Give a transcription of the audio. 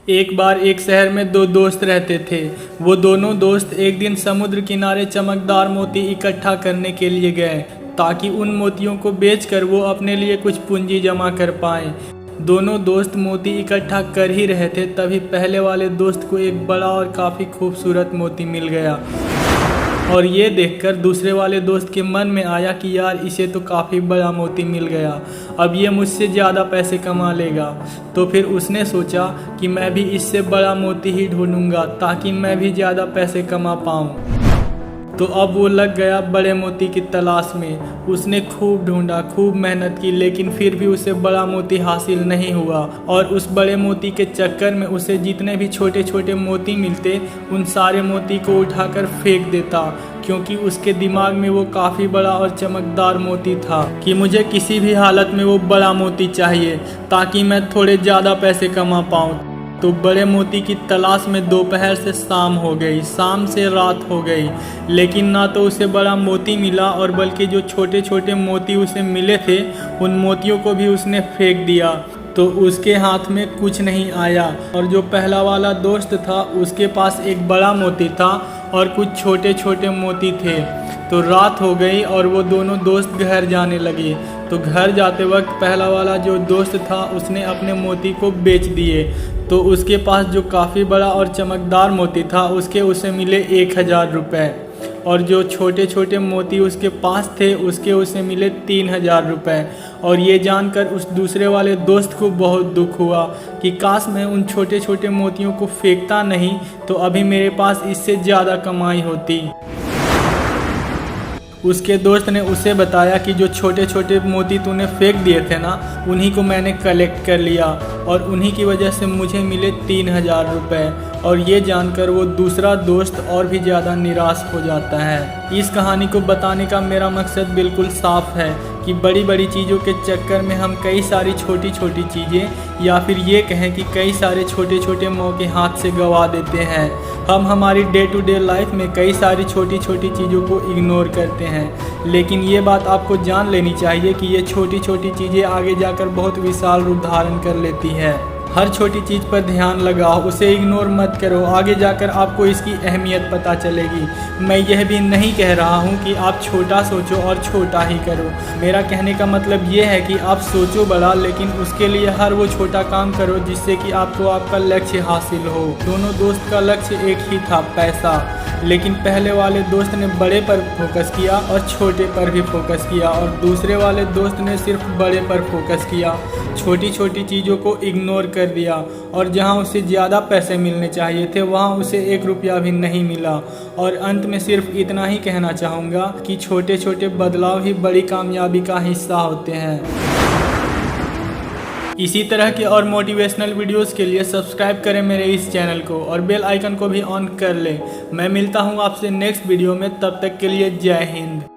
एक बार एक शहर में दो दोस्त रहते थे। वो दोनों दोस्त एक दिन समुद्र किनारे चमकदार मोती इकट्ठा करने के लिए गए ताकि उन मोतियों को बेचकर वो अपने लिए कुछ पूंजी जमा कर पाएं। दोनों दोस्त मोती इकट्ठा कर ही रहे थे, तभी पहले वाले दोस्त को एक बड़ा और काफ़ी खूबसूरत मोती मिल गया और ये देखकर दूसरे वाले दोस्त के मन में आया कि यार इसे तो काफ़ी बड़ा मोती मिल गया, अब ये मुझसे ज़्यादा पैसे कमा लेगा। तो फिर उसने सोचा कि मैं भी इससे बड़ा मोती ही ढूंढूंगा ताकि मैं भी ज़्यादा पैसे कमा पाऊँ। तो अब वो लग गया बड़े मोती की तलाश में। उसने खूब ढूंढा, खूब मेहनत की, लेकिन फिर भी उसे बड़ा मोती हासिल नहीं हुआ और उस बड़े मोती के चक्कर में उसे जितने भी छोटे छोटे मोती मिलते उन सारे मोती को उठाकर फेंक देता, क्योंकि उसके दिमाग में वो काफ़ी बड़ा और चमकदार मोती था कि मुझे किसी भी हालत में वो बड़ा मोती चाहिए ताकि मैं थोड़े ज़्यादा पैसे कमा पाऊँ। तो बड़े मोती की तलाश में दोपहर से शाम हो गई, शाम से रात हो गई, लेकिन ना तो उसे बड़ा मोती मिला और बल्कि जो छोटे छोटे मोती उसे मिले थे उन मोतियों को भी उसने फेंक दिया। तो उसके हाथ में कुछ नहीं आया और जो पहला वाला दोस्त था उसके पास एक बड़ा मोती था और कुछ छोटे छोटे मोती थे। तो रात हो गई और वो दोनों दोस्त घर जाने लगे। तो घर जाते वक्त पहला वाला जो दोस्त था उसने अपने मोती को बेच दिए। तो उसके पास जो काफ़ी बड़ा और चमकदार मोती था उसे मिले 1000 रुपये और जो छोटे छोटे मोती उसके पास थे उसे मिले 3000 रुपये। और ये जानकर उस दूसरे वाले दोस्त को बहुत दुख हुआ कि काश मैं उन छोटे छोटे मोतियों को फेंकता नहीं तो अभी मेरे पास इससे ज़्यादा कमाई होती। उसके दोस्त ने उसे बताया कि जो छोटे छोटे मोती तूने फेंक दिए थे ना, उन्हीं को मैंने कलेक्ट कर लिया और उन्हीं की वजह से मुझे मिले 3000 रुपये। और ये जानकर वो दूसरा दोस्त और भी ज़्यादा निराश हो जाता है। इस कहानी को बताने का मेरा मकसद बिल्कुल साफ है कि बड़ी बड़ी चीज़ों के चक्कर में हम कई सारी छोटी छोटी चीज़ें या फिर ये कहें कि कई सारे छोटे छोटे मौके हाथ से गंवा देते हैं। हम हमारी डे टू डे लाइफ में कई सारी छोटी छोटी चीज़ों को इग्नोर करते हैं, लेकिन ये बात आपको जान लेनी चाहिए कि ये छोटी छोटी चीज़ें आगे जाकर बहुत विशाल रूप धारण कर लेती है। हर छोटी चीज़ पर ध्यान लगाओ, उसे इग्नोर मत करो, आगे जाकर आपको इसकी अहमियत पता चलेगी। मैं यह भी नहीं कह रहा हूँ कि आप छोटा सोचो और छोटा ही करो। मेरा कहने का मतलब ये है कि आप सोचो बड़ा, लेकिन उसके लिए हर वो छोटा काम करो जिससे कि आपको आपका लक्ष्य हासिल हो। दोनों दोस्त का लक्ष्य एक ही था, पैसा, लेकिन पहले वाले दोस्त ने बड़े पर फोकस किया और छोटे पर भी फोकस किया और दूसरे वाले दोस्त ने सिर्फ बड़े पर फोकस किया, छोटी छोटी चीज़ों को इग्नोर कर दिया। और जहां उसे ज़्यादा पैसे मिलने चाहिए थे वहां उसे 1 रुपया भी नहीं मिला। और अंत में सिर्फ इतना ही कहना चाहूँगा कि छोटे छोटे बदलाव ही बड़ी कामयाबी का हिस्सा होते हैं। इसी तरह के और मोटिवेशनल वीडियोस के लिए सब्सक्राइब करें मेरे इस चैनल को और बेल आइकन को भी ऑन कर लें। मैं मिलता हूं आपसे नेक्स्ट वीडियो में, तब तक के लिए जय हिंद।